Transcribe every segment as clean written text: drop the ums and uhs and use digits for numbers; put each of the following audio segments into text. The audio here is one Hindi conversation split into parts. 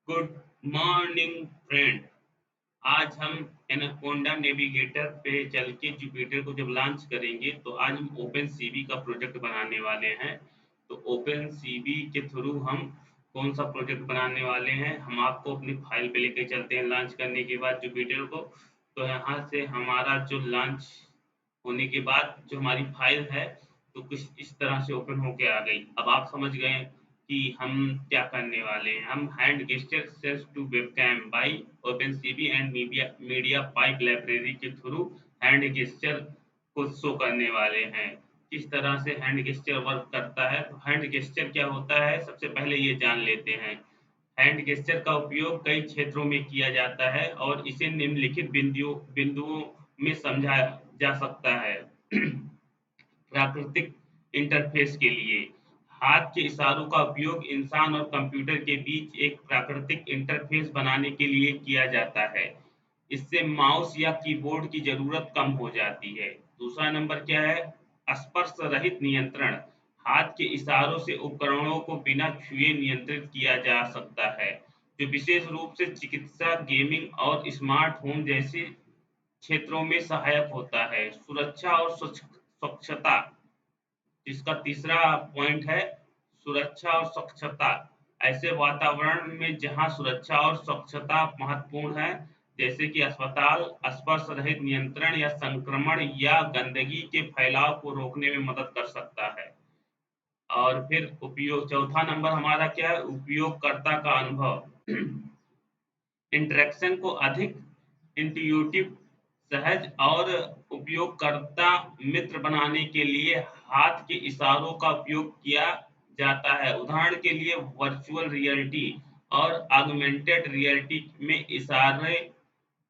Good morning friend. आज हम एनाकोंडा नेविगेटर पे चल के जुपिटर को जब लॉन्च करेंगे तो आज हम ओपन सीबी का प्रोजेक्ट बनाने वाले हैं। तो ओपन सीबी के थ्रू हम कौन सा प्रोजेक्ट बनाने वाले हैं, हम आपको अपनी फाइल पे लेके चलते हैं लॉन्च करने के बाद जुपिटर को। तो यहाँ से हमारा जो लॉन्च होने के बाद जो हमारी फाइल है तो कुछ इस तरह से ओपन होके आ गई। अब आप समझ गए कि हम क्या करने वाले हैं। हम hand gesture sense to webcam by OpenCV and MediaPipe library के थ्रू हैंड गेस्चर को शो करने वाले हैं। किस तरह से हैंड गेस्चर वर्क करता है, तो हैंड गेस्चर क्या होता है सबसे पहले ये जान लेते हैं। हैंड गेस्चर का उपयोग कई क्षेत्रों में किया जाता है और इसे निम्नलिखित बिंदुओं में समझा जा सकता है। प्राकृतिक इंटरफेस के लिए हाथ के इशारों का उपयोग इंसान और कंप्यूटर के बीच एक प्राकृतिक इंटरफेस बनाने के लिए किया जाता है। इससे माउस या कीबोर्ड की जरूरत कम हो जाती है। दूसरा नंबर क्या है, स्पर्श रहित नियंत्रण। हाथ के इशारों से उपकरणों को बिना छुए नियंत्रित किया जा सकता है, जो विशेष रूप से चिकित्सा, गेमिंग और स्मार्ट होम जैसे क्षेत्रों में सहायक होता है। सुरक्षा और स्वच्छता, जिसका तीसरा पॉइंट है सुरक्षा और स्वच्छता। ऐसे वातावरण में जहां सुरक्षा और स्वच्छता महत्वपूर्ण है, जैसे कि अस्पताल, स्पर्श रहित नियंत्रण या संक्रमण या गंदगी के फैलाव को रोकने में मदद कर सकता है। और फिर उपयोग, चौथा नंबर हमारा क्या है, उपयोगकर्ता का अनुभव। इंटरेक्शन को अधिक इंट्यूटिव, सहज और उपयोगकर्ता मित्र बनाने के लिए हाथ के इशारों का उपयोग किया जाता है। उदाहरण के लिए वर्चुअल रियलिटी और ऑगमेंटेड रियलिटी में इशारे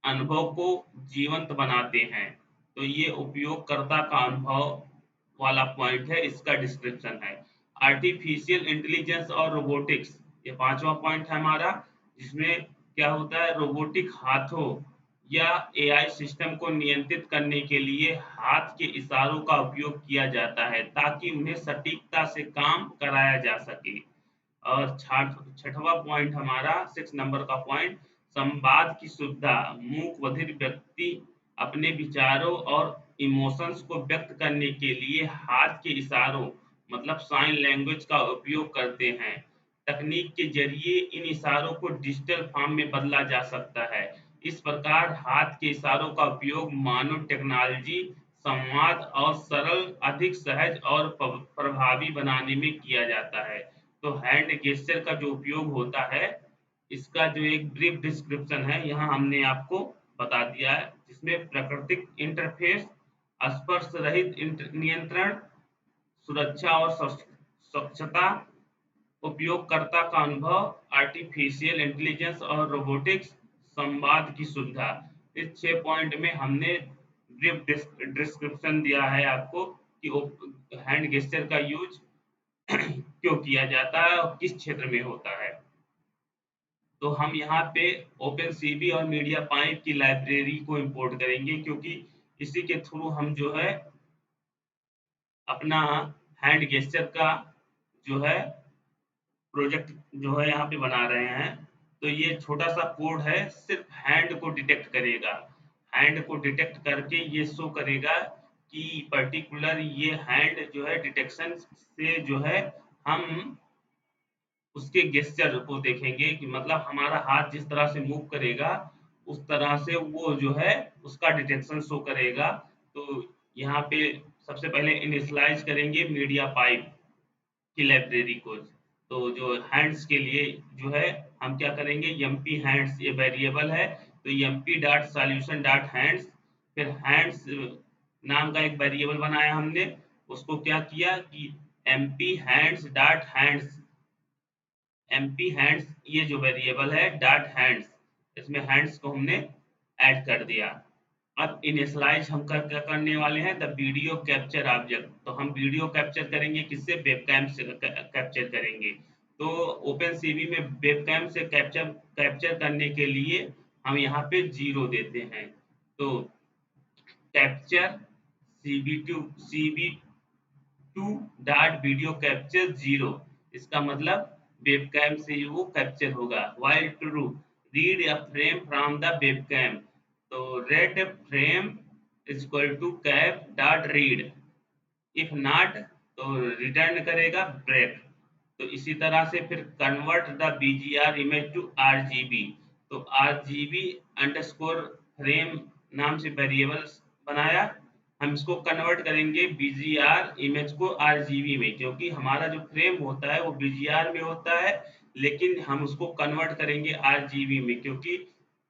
अनुभव को जीवंत बनाते हैं। तो ये उपयोगकर्ता का अनुभव वाला पॉइंट है, इसका डिस्क्रिप्शन है। आर्टिफिशियल इंटेलिजेंस और रोबोटिक्स, ये पांचवा पॉइंट है हमारा, जिसमें क्या होता है, रोबोटिक हाथों या एआई सिस्टम को नियंत्रित करने के लिए हाथ के इशारों का उपयोग किया जाता है ताकि उन्हें सटीकता से काम कराया जा सके। और छठवा पॉइंट हमारा, 6 नंबर का पॉइंट, संवाद की सुविधा। मूक बधिर व्यक्ति अपने विचारों और इमोशंस को व्यक्त करने के लिए हाथ के इशारों मतलब साइन लैंग्वेज का उपयोग करते हैं। तकनीक के जरिए इन इशारों को डिजिटल फॉर्म में बदला जा सकता है। इस प्रकार हाथ के इशारों का उपयोग मानव टेक्नोलॉजी संवाद और सरल, अधिक सहज और प्रभावी बनाने में किया जाता है। तो हैंड गेस्चर का जो उपयोग होता है, इसका जो एक ब्रीफ डिस्क्रिप्शन है यहाँ हमने आपको बता दिया है, जिसमें प्राकृतिक इंटरफेस, स्पर्श रहित नियंत्रण, सुरक्षा और स्वच्छता, उपयोगकर्ता का अनुभव, आर्टिफिशियल इंटेलिजेंस और रोबोटिक्स, संवाद की सुविधा। इस 6 पॉइंट में हमने ब्रीफ डिस्क्रिप्शन दिया है आपको कि हैंड गेस्चर का यूज क्यों किया जाता है और किस क्षेत्र में होता है। तो हम यहाँ पे ओपन सीबी और मीडिया पाइप की लाइब्रेरी को इंपोर्ट करेंगे, क्योंकि इसी के थ्रू हम जो है अपना हैंड गेस्चर का जो है प्रोजेक्ट जो है यहाँ पे बना रहे हैं। तो ये छोटा सा कोड है, सिर्फ हैंड को डिटेक्ट करेगा। हैंड को डिटेक्ट करके ये शो करेगा कि पर्टिकुलर ये हैंड जो है डिटेक्शन से जो है हम उसके गेस्चर को देखेंगे कि मतलब हमारा हाथ जिस तरह से मूव करेगा उस तरह से वो जो है उसका डिटेक्शन शो करेगा। तो यहाँ पे सबसे पहले इनिशियलाइज करेंगे मीडिया पाइप की लाइब्रेरी को। तो जो हैंड्स के लिए जो है हम क्या करेंगे, एमपी हैंड्स ये वेरिएबल है, तो MP dot solution dot hands, फिर हैंड्स नाम का एक वेरिएबल बनाया हमने, उसको क्या किया कि MP hands dot hands, MP hands ये जो वेरिएबल है डॉट हैंड्स, इसमें हैंड्स को हमने ऐड कर दिया। अब इनिशियलाइज हम क्या करने वाले हैं, द वीडियो कैप्चर ऑब्जेक्ट। तो हम वीडियो कैप्चर करेंगे किससे, वेबकैम से कैप्चर करेंगे। तो ओपन सीवी में वेबकैम से कैप्चर कैप्चर करने के लिए हम यहाँ पे 0 देते हैं। तो capture CV two dot video capture 0, इसका मतलब वेबकैम से वो कैप्चर होगा। While true, read a frame from the webcam, तो red frame is equal to cap dot read, if not तो रिटर्न करेगा ब्रेक। तो इसी तरह से फिर convert the BGR image to RGB, तो आरजीबी अंडरस्कोर फ्रेम नाम से वेरिएबल बनाया, हम इसको कन्वर्ट करेंगे बीजीआर इमेज को आरजीबी में, क्योंकि हमारा जो फ्रेम होता है वो बीजीआर में होता है, लेकिन हम उसको कन्वर्ट करेंगे आरजीबी में, क्योंकि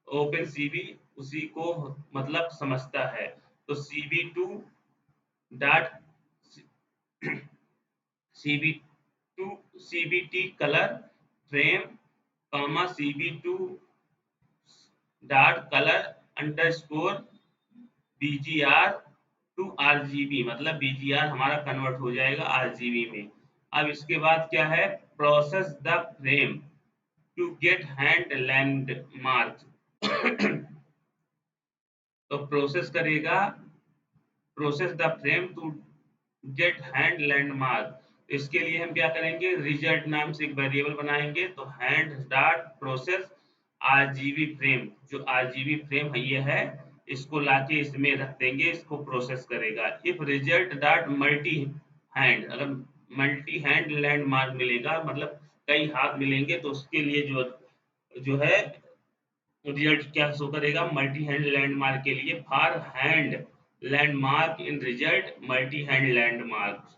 ओपन सीबी उसी को मतलब समझता है। तो cb2 dot cb2 cbt colour frame comma cb2 dot colour underscore BGR to RGB, मतलब बीजीआर हमारा कन्वर्ट हो जाएगा आरजीबी में। अब इसके बाद क्या है, process the frame to get hand landmark तो प्रोसेस करेगा, process the frame to get hand landmark. इसके लिए हम क्या करेंगे, रिजल्ट नाम से एक वेरिएबल बनाएंगे, तो hand dot process RGB frame, जो आरजीबी फ्रेम है ये है, इसको लाके इसमें रख देंगे, इसको प्रोसेस करेगा। If result dot multi hand, अगर मल्टी हैंड लैंडमार्क मिलेगा मतलब कई हाथ मिलेंगे, तो उसके लिए जो जो है रिजल्ट क्या शो करेगा, मल्टी हैंड लैंडमार्क के लिए for hand landmark in result multi hand landmark,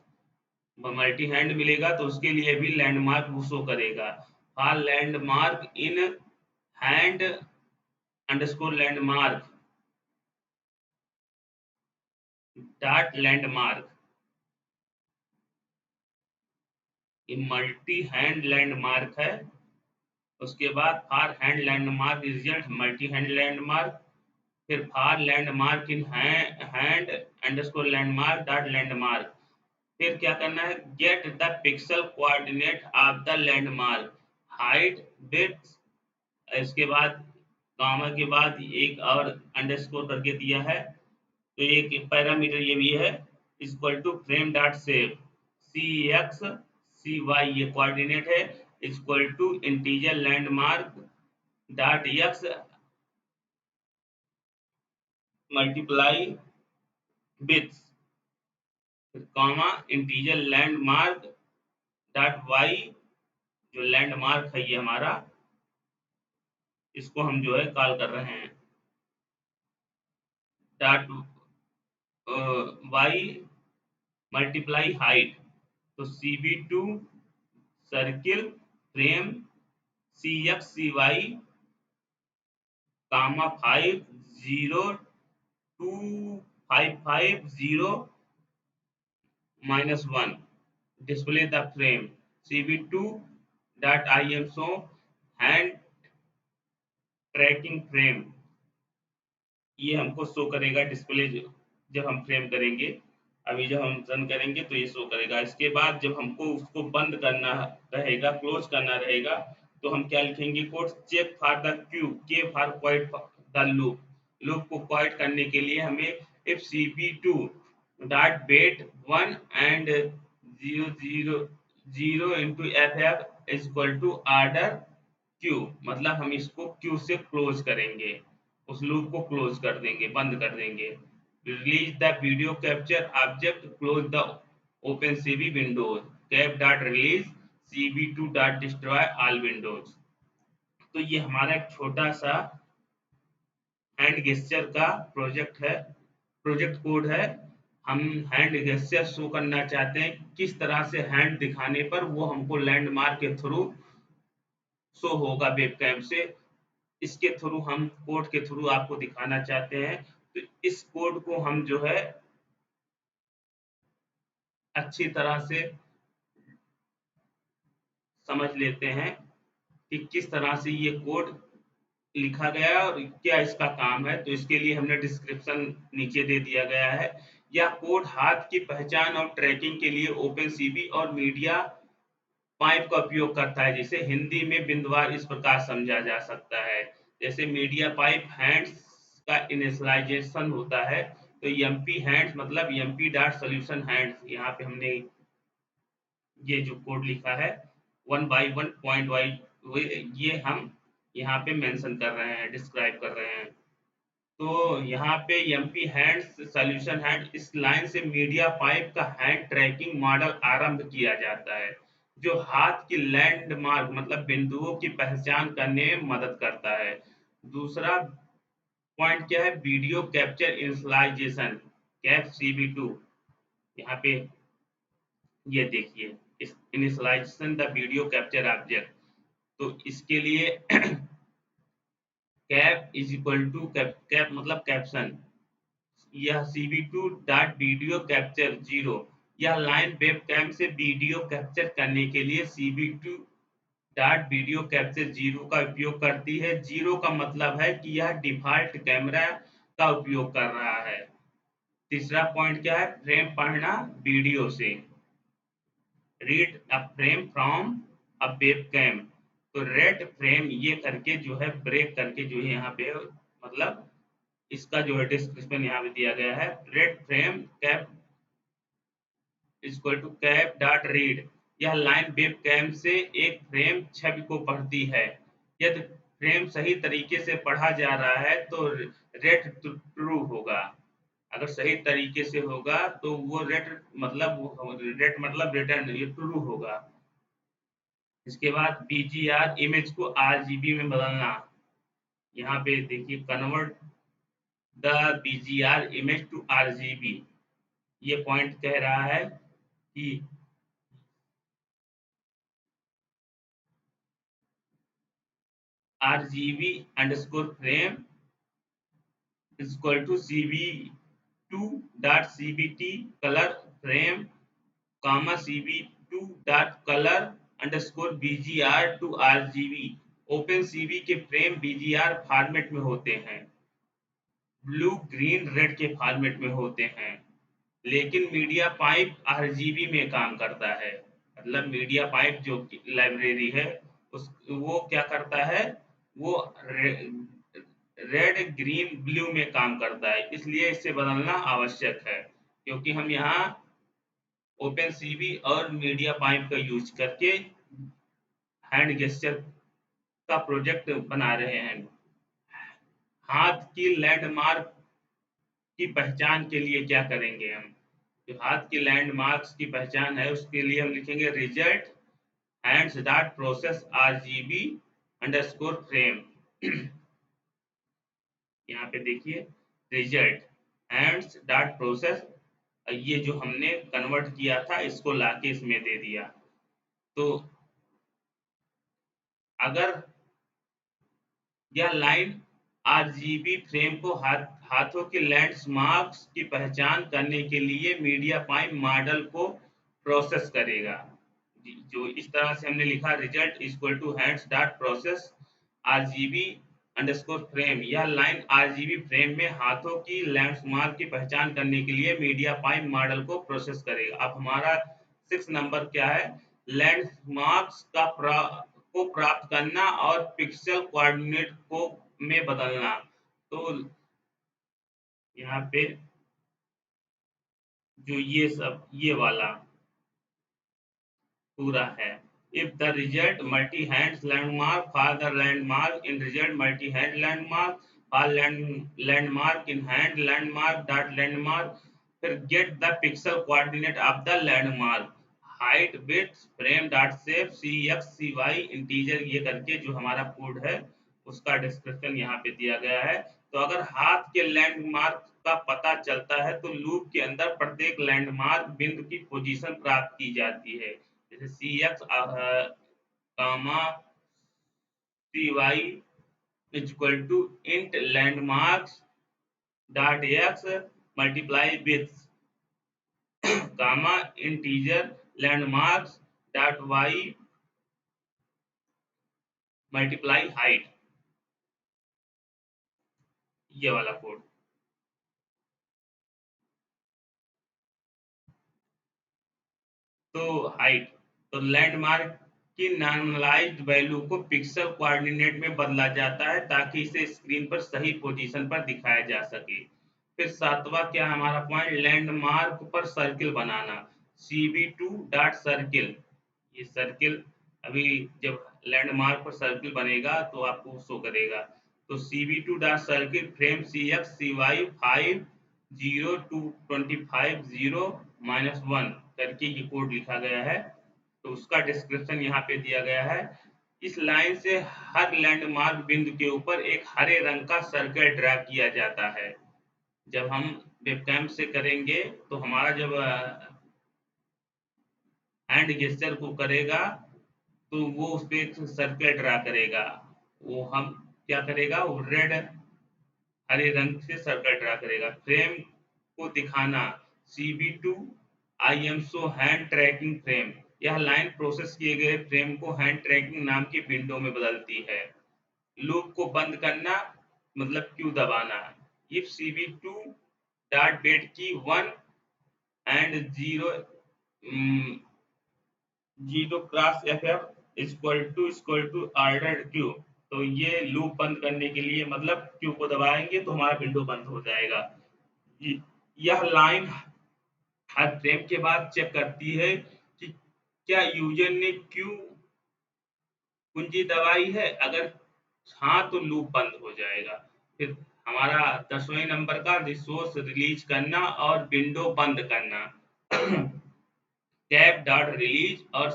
multi hand मिलेगा तो उसके लिए भी लैंडमार्क वो शो करेगा। For landmark in hand underscore landmark dot landmark, ये मल्टी हैंड लैंडमार्क है। उसके बाद for hand landmark result multi hand landmark, फिर for landmark in hand underscore landmark dot landmark, फिर क्या करना है, get the pixel coordinate of the landmark height width, इसके बाद कॉमा के बाद एक और अंडरस्कोर करके दिया है, तो एक पैरामीटर ये भी है, equal to frame dot save c x c y, ये कोऑर्डिनेट है, equal to integer landmark dot x multiply with comma integer landmark dot y, जो लैंडमार्क है ये हमारा, इसको हम जो है कॉल कर रहे हैं डॉट वाई मल्टीप्लाई हाइट, तो cb2 circle frame c x c y comma 5 0 2 5 5 0 -1 display the frame cb2 dot imso hand tracking frame, ये हमको शो करेगा डिस्प्ले जब हम फ्रेम करेंगे, अभी जब हम रन करेंगे तो ये शो करेगा। इसके बाद जब हमको उसको बंद करना रहेगा, क्लोज करना रहेगा, तो हम क्या लिखेंगे code, check for the Q, के for quit the loop, loop को क्वाइट करने के लिए हमें if cp2 dot wait 1 and 0 into ff is equal to order Q, मतलब हम इसको क्यू से क्लोज करेंगे, उस लूप को क्लोज कर देंगे, बंद कर देंगे। Release the video capture object, close the open CB Windows, cap dot release cb2 dot destroy all Windows. तो ये हमारा एक छोटा सा हैंड गेस्चर का प्रोजेक्ट है, प्रोजेक्ट कोड है। हम हैंड गेस्चर शो करना चाहते हैं, किस तरह से हैंड दिखाने पर वो हमको लैंडमार्क के थ्रू शो होगा वेबकैम से, इसके थ्रू हम कोड के थ्रू आपको दिखाना चाहते हैं। तो इस कोड को हम जो है अच्छी तरह से समझ लेते हैं कि किस तरह से ये कोड लिखा गया है और क्या इसका काम है। तो इसके लिए हमने डिस्क्रिप्शन नीचे दे दिया गया है। यह कोड हाथ की पहचान और ट्रैकिंग के लिए ओपन सीबी और मीडिया पाइप का उपयोग करता है, जिसे हिंदी में बिंदुवार इस प्रकार समझा जा सकता है। जैसे मीडिया पाइप हैंड्स का इनिशियलाइजेशन होता है, तो एमपी हैंड्स मतलब एमपी डॉट सोल्यूशन हैंड्स, यहाँ पे हमने ये जो कोड लिखा है one by one point wise ये हम यहाँ पे मेंशन कर रहे हैं, डिस्क्राइब कर रहे हैं। तो यहाँ पे एमपी हैंड्स सॉल्यूशन हैंड, इस लाइन से मीडिया पाइप का हैंड ट्रैकिंग मॉडल आरंभ किया जाता है, जो हाथ की लैंडमार्क मतलब बिंदुओं की पहचान करने में मदद करता है। दूसरा पॉइंट क्या है, वीडियो कैप्चर इनिशियलाइजेशन, कैप सीबी2। यहाँ पे ये देखिए, इस initialization the video capture object. तो इसके लिए cap is equal to cap, cap मतलब कैप्शन, यह CV2 dot video capture zero, यह लाइन वेब कैम से वीडियो कैप्चर करने के लिए CV2 dot video capture zero का उपयोग करती है। जीरो का मतलब है कि यह डिफॉल्ट कैमरा का उपयोग कर रहा है। तीसरा पॉइंट क्या है, फ्रेम पढ़ना वीडियो से, read a frame from a web cam. तो रेड फ्रेम ये करके जो है, ब्रेक करके जो है यहाँ पे मतलब इसका जो है डिस्क्रिप्शन यहाँ पे दिया गया है, ret frame cap equal to cap dot read, यह लाइन वेब कैम से एक फ्रेम छवि को पढ़ती है। यदि फ्रेम सही तरीके से पढ़ा जा रहा है तो रेड ट्रू होगा, अगर सही तरीके से होगा तो वो रेड मतलब रिटर्न, ये ट्रू होगा। इसके बाद बीजीआर इमेज को आरजीबी में बदलना, यहाँ पे देखिए, convert the BGR image to RGB. ये पॉइंट कह रहा है कि RGB underscore frame is equal to CV2 dot CBT color frame comma CV2 dot color underscore BGR to RGB। Open CV के फ्रेम BGR फॉर्मेट में होते हैं, ब्लू ग्रीन रेड के फॉर्मेट में होते हैं, लेकिन मीडिया पाइप आरजीबी में काम करता है। मतलब मीडिया पाइप जो लाइब्रेरी है उस वो क्या करता है, वो रेड ग्रीन ब्लू में काम करता है, इसलिए इसे बदलना आवश्यक है, क्योंकि हम यहाँ ओपन सीवी और मीडिया पाइप का यूज करके हैंड गेस्चर का प्रोजेक्ट बना रहे हैं। हाथ की लैंडमार्क की पहचान के लिए क्या करेंगे हम, जो हाथ की लैंडमार्क्स की पहचान है उसके लिए हम लिखेंगे result hands dot process RGB underscore frame. यहाँ पे देखिए, रिजल्ट हैंड्स डॉट प्रोसेस, ये जो हमने कन्वर्ट किया था इसको लाके इसमें दे दिया। तो अगर यह लाइन आरजीबी फ्रेम को हाथों के लैंडमार्क्स की पहचान करने के लिए मीडिया पाइप मॉडल को प्रोसेस करेगा। जो इस तरह से हमने लिखा, result equal to hands dot process RGB underscore frame, यह लाइन आरजीबी फ्रेम में हाथों की लैंडमार्क की पहचान करने के लिए मीडिया पाइप मॉडल को प्रोसेस करेगा। अब हमारा 6 नंबर क्या है, लैंडमार्क्स को प्राप्त करना और पिक्सल कोऑर्डिनेट को में बदलना। तो यहाँ पे जो ये सब ये वाला पूरा है, if the result multi hand landmark for the landmark in result multi hand landmark for landmark in hand landmark dot landmark, फिर get the pixel coordinate of the landmark, height width frame dot shape CX CY integer, ये करके जो हमारा कोड है उसका डिस्क्रिप्शन यहाँ पे दिया गया है। तो अगर हाथ के लैंडमार्क का पता चलता है तो लूप के अंदर प्रत्येक लैंडमार्क बिंदु की पोजीशन प्राप्त की जाती है, जैसे CX comma CY equal to int landmarks dot X multiply with comma integer landmarks dot Y multiply height, ये वाला कोड। तो हाइट, तो लैंडमार्क की नॉर्मलाइज्ड वैल्यू को पिक्सल कोऑर्डिनेट में बदला जाता है ताकि इसे स्क्रीन पर सही पोजीशन पर दिखाया जा सके। फिर सातवां क्या हमारा पॉइंट, लैंडमार्क पर सर्किल बनाना, CV2 डॉट सर्किल, ये सर्किल अभी जब लैंडमार्क पर सर्किल बनेगा तो आपको शो करेगा। तो CV2 dot circle frame CX CY 5 0 2 25 0 करके ये कोड लिखा गया है। तो उसका डिस्क्रिप्शन यहाँ पे दिया गया है। इस लाइन से हर लैंडमार्क बिंदु के ऊपर एक हरे रंग का सर्कल ड्रा किया जाता है। जब हम वेबकैम से करेंगे तो हमारा जब हैंड गेस्चर को करेगा तो वो उस पे एक सर्कल ड्रा करेगा। वो हम क्या करेगा, वो रेड हरे रंग से सर्कल ड्रा करेगा। फ्रेम को दिखाना CV2 IMSO hand tracking frame. यह लाइन प्रोसेस किए गए फ्रेम को हैंड ट्रैकिंग नाम की विंडो में बदलती है। लूप को बंद करना मतलब क्यू दबाना। इफ CV2 डॉट वेट की 1 and 0 zero cross FF equal to order q. तो ये लूप बंद करने के लिए मतलब क्यू को दबाएंगे तो हमारा विंडो बंद हो जाएगा। यह लाइन हर फ्रेम के बाद चेक करती है कि क्या यूजर ने क्यू कुंजी दबाई है। अगर हाँ तो लूप बंद हो जाएगा। फिर हमारा 10वें नंबर का रिसोर्स रिलीज करना और विंडो बंद करना। कैप डॉट रिलीज और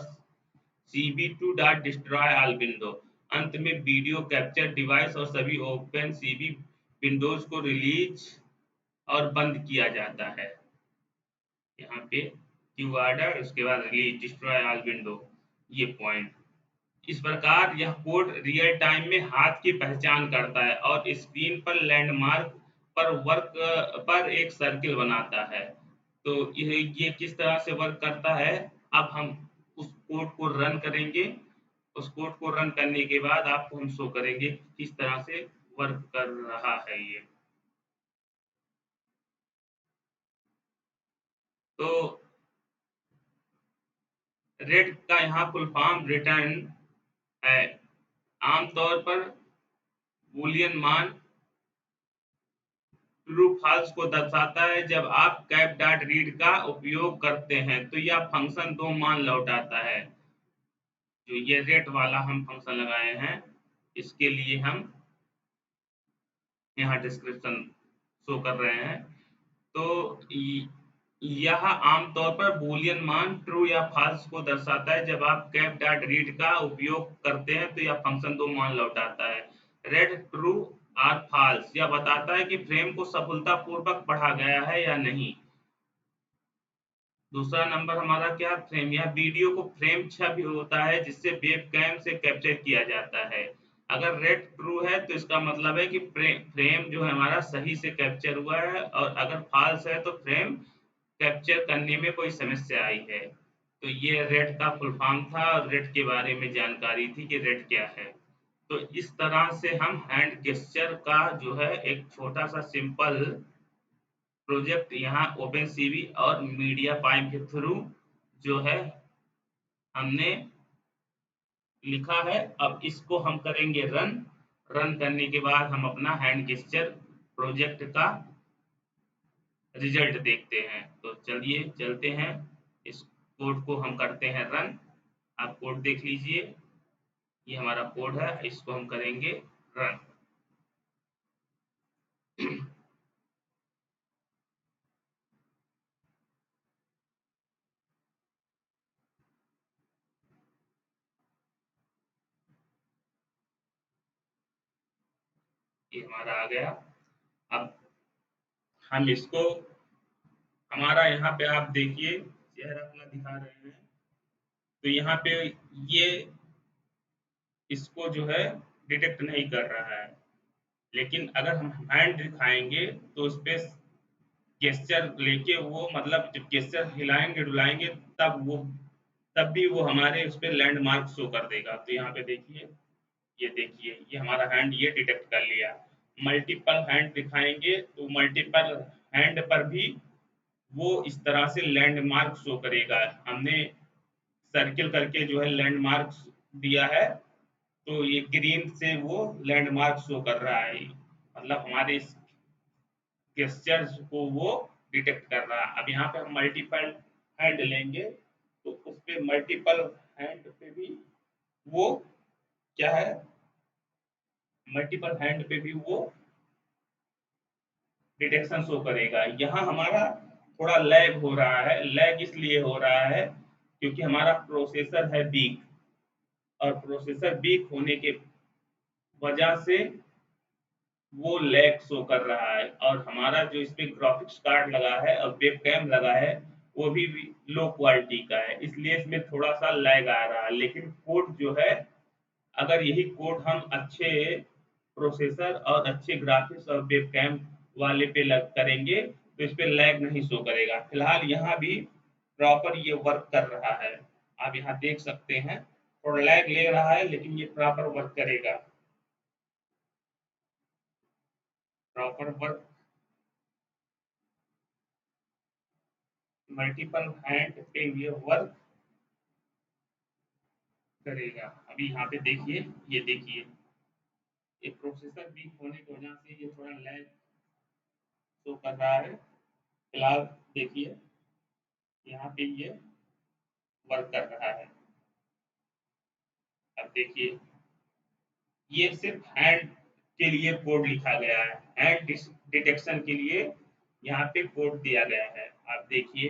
CV2 dot destroy all window. अंत में वीडियो कैप्चर डिवाइस और सभी ओपन सीवी विंडोज को रिलीज और बंद किया जाता है। यहाँ पे क्यू ऑर्डर, उसके बाद रिलीज, डिस्ट्रॉय ऑल विंडो, ये पॉइंट। इस प्रकार यह कोड रियल टाइम में हाथ की पहचान करता है और स्क्रीन पर लैंडमार्क पर वर्क पर एक सर्किल बनाता है। तो ये किस तरह से वर्क करता है, अब हम उस कोड को रन करेंगे। उस कोड को रन करने के बाद आपको हम शो करेंगे किस तरह से वर्क कर रहा है ये। तो रेड का यहाँ फुल फॉर्म रिटर्न है। आमतौर पर बूलियन मान ट्रू फॉल्स को दर्शाता है। जब आप कैप डॉट रीड का उपयोग करते हैं तो यह फंक्शन दो मान लौटाता है। जो ये रेट वाला हम फंक्शन लगाए हैं इसके लिए हम यहाँ डिस्क्रिप्शन शो कर रहे हैं। तो यह आमतौर पर बूलियन मान ट्रू या फॉल्स को दर्शाता है। जब आप कैप डॉट रीड का उपयोग करते हैं तो यह फंक्शन दो मान लौटाता है। रेड ट्रू और फॉल्स यह बताता है कि फ्रेम को सफलतापूर्वक पढ़ा गया है या नहीं। दूसरा नंबर हमारा क्या, फ्रेम। यह वीडियो को फ्रेम 6 भी होता है जिससे वेबकैम से कैप्चर किया जाता है। अगर रेड ट्रू है तो इसका मतलब है कि फ्रेम जो है हमारा सही से कैप्चर हुआ है, और अगर फॉल्स है तो फ्रेम कैप्चर करने में कोई समस्या आई है। तो ये रेड का फुल फॉर्म था और रेड के बारे में जानकारी थी कि रेड क्या है। तो इस तरह से हम हैंड गेस्चर का जो है एक छोटा सा सिंपल प्रोजेक्ट यहाँ ओपन सीवी और मीडिया पाइप के थ्रू जो है हमने लिखा है। अब इसको हम करेंगे रन। रन करने के बाद हम अपना हैंड गेस्चर प्रोजेक्ट का रिजल्ट देखते हैं। तो चलिए चलते हैं, इस कोड को हम करते हैं रन। आप कोड देख लीजिए, ये हमारा कोड है, इसको हम करेंगे रन। ये हमारा आ गया। अब हम इसको, हमारा यहाँ पे आप देखिए चेहरा अपना दिखा रहे हैं। तो यहाँ पे ये इसको जो है डिटेक्ट नहीं कर रहा है। लेकिन अगर हम हैंड दिखाएंगे तो उस पे गेस्चर लेके वो मतलब जब गेस्चर हिलाएंगे डुलाएंगे तब भी वो हमारे उस पे लैंडमार्क शो कर देगा। तो यहाँ पे देखिए, ये देखिए ये हमारा हैंड ये डिटेक्ट कर लिया। मल्टीपल हैंड दिखाएंगे तो मल्टीपल हैंड पर भी वो इस तरह से लैंडमार्क शो करेगा। हमने सर्किल करके जो है लैंडमार्क दिया है, तो ये ग्रीन से वो लैंडमार्क शो कर रहा है, मतलब हमारे इस गेस्चर्स को वो डिटेक्ट कर रहा है। अब यहाँ पे हम मल्टीपल हैंड लेंगे तो उस पे मल्टीपल हैंड पे भी वो क्या है, मल्टीपल हैंड पे भी वो डिटेक्शन शो करेगा। यहाँ हमारा थोड़ा लैग हो रहा है। लैग इसलिए हो रहा है क्योंकि हमारा प्रोसेसर है वीक, और प्रोसेसर वीक होने के वजह से वो लैग शो कर रहा है। और हमारा जो इसमें ग्राफिक्स कार्ड लगा है और वेब कैम लगा है वो भी लो क्वालिटी का है, इसलिए इसमें थोड़ा सा लैग आ रहा है। लेकिन कोड जो है, अगर यही कोड हम अच्छे प्रोसेसर और अच्छे ग्राफिक्स और वेब कैम वाले पे लग करेंगे तो इस पे लैग नहीं शो करेगा। फिलहाल यहाँ भी प्रॉपर ये वर्क कर रहा है, आप यहाँ देख सकते हैं। थोड़ा लैग ले रहा है लेकिन ये प्रॉपर वर्क करेगा। प्रॉपर वर्क मल्टीपल हैंड पे ये वर्क करेगा। अभी यहाँ पे देखिए, ये देखिए, ये प्रोसेसर वीक होने की वजह से ये थोड़ा लैग शो कर रहा है। फिलहाल देखिए, यहाँ पे ये वर्क कर रहा है। अब देखिए, ये सिर्फ हैंड के लिए कोड लिखा गया है, हैंड डिटेक्शन के लिए यहाँ पे कोड दिया गया है। आप देखिए,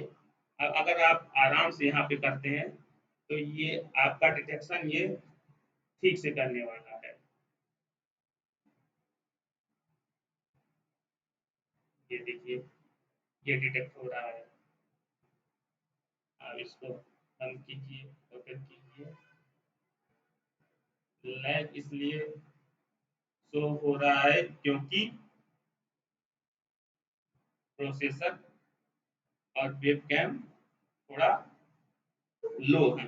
अब अगर आप आराम से यहाँ पे करते हैं तो ये आपका डिटेक्शन ये ठीक से करने वाला है। ये देखिए, ये डिटेक्ट हो रहा है। आप इसको बंद कीजिए, ओपन कीजिए। लैग इसलिए शो हो रहा है क्योंकि प्रोसेसर और वेबकैम थोड़ा लो है।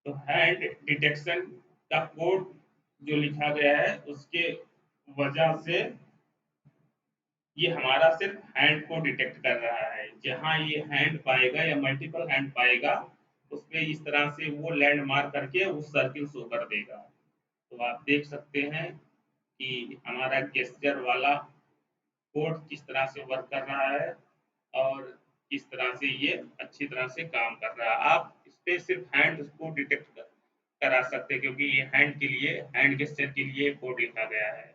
तो हैंड डिटेक्शन का कोड जो लिखा गया है उसके वजह से ये हमारा सिर्फ हैंड को डिटेक्ट कर रहा है। जहां ये हैंड पाएगा या मल्टीपल हैंड पाएगा, उस पे इस तरह से वो लैंड मार करके उस सर्किल शो कर देगा। तो आप देख सकते हैं कि हमारा गेस्चर वाला कोड किस तरह से वर्क कर रहा है और किस तरह से ये अच्छी तरह से काम कर रहा है। आप इस पे सिर्फ हैंड को डिटेक्ट करा सकते हैं क्योंकि ये हैंड के लिए, हैंड गेस्चर के लिए कोड लिखा गया है।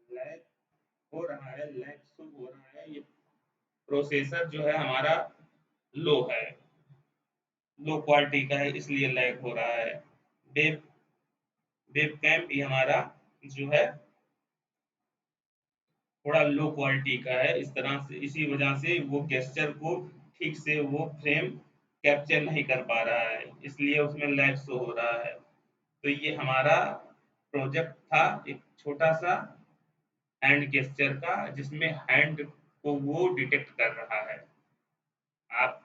लैग हो रहा है, लैग शो हो रहा है। ये प्रोसेसर जो है हमारा लो है, लो क्वालिटी का है, इसलिए लैग हो रहा है। वेब वेब कैम भी हमारा जो है थोड़ा लो क्वालिटी का है। इस तरह से, इसी वजह से वो गेस्चर को ठीक से वो फ्रेम कैप्चर नहीं कर पा रहा है, इसलिए उसमें लैग शो हो रहा है। तो ये हमारा प्रोजेक्ट था, एक छोटा सा हैंड गेस्चर का, जिसमें हैंड को वो डिटेक्ट कर रहा है। आप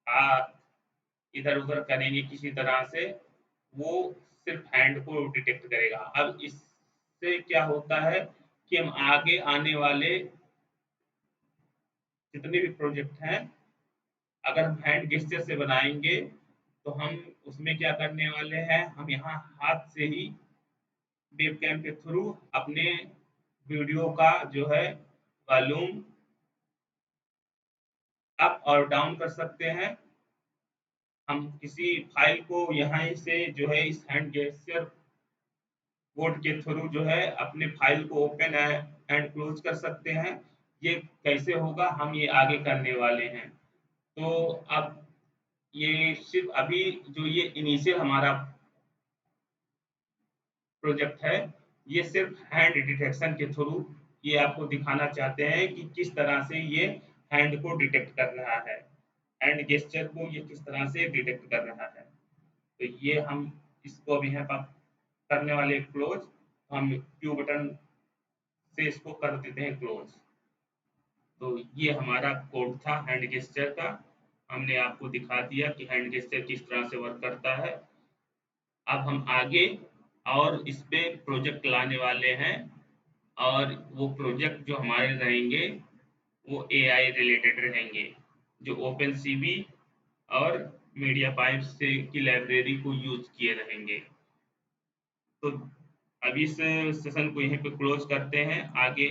हाथ इधर उधर करेंगे किसी तरह से, वो सिर्फ हैंड को डिटेक्ट करेगा। अब इससे क्या होता है कि हम आगे आने वाले जितने भी प्रोजेक्ट हैं, अगर हम हैंड गेस्चर से बनाएंगे तो हम उसमें क्या करने वाले हैं, हम यहाँ हाथ से ही वेबकैम के थ्रू अपने वीडियो का जो है वॉल्यूम अप और डाउन कर सकते हैं। हम किसी फाइल को यहाँ से जो है इस हैंड गेस्चर कोड के थ्रू जो है अपने फाइल को ओपन एंड क्लोज कर सकते हैं। ये कैसे होगा हम ये आगे करने वाले हैं। तो अब ये सिर्फ अभी जो ये इनिशियल हमारा प्रोजेक्ट है, ये सिर्फ हैंड डिटेक्शन के थ्रू ये आपको दिखाना चाहते हैं कि किस तरह से ये हैंड को डिटेक्ट कर रहा है, हैंड गेस्चर को ये किस तरह से डिटेक्ट कर रहा है। तो ये हम इसको अभी यहाँ पर करने वाले क्लोज, हम क्यू बटन से इसको कर देते हैं क्लोज। तो ये हमारा कोड था हैंड गेस्चर का। हमने आपको दिखा दिया कि हैंड गेस्चर किस तरह से वर्क करता है। अब हम आगे और इस पे प्रोजेक्ट लाने वाले हैं, और वो प्रोजेक्ट जो हमारे रहेंगे वो एआई रिलेटेड रहेंगे, जो ओपन सीवी और मीडिया पाइप से की लाइब्रेरी को यूज किए रहेंगे। तो अब इस सेशन को यहीं पे क्लोज करते हैं, आगे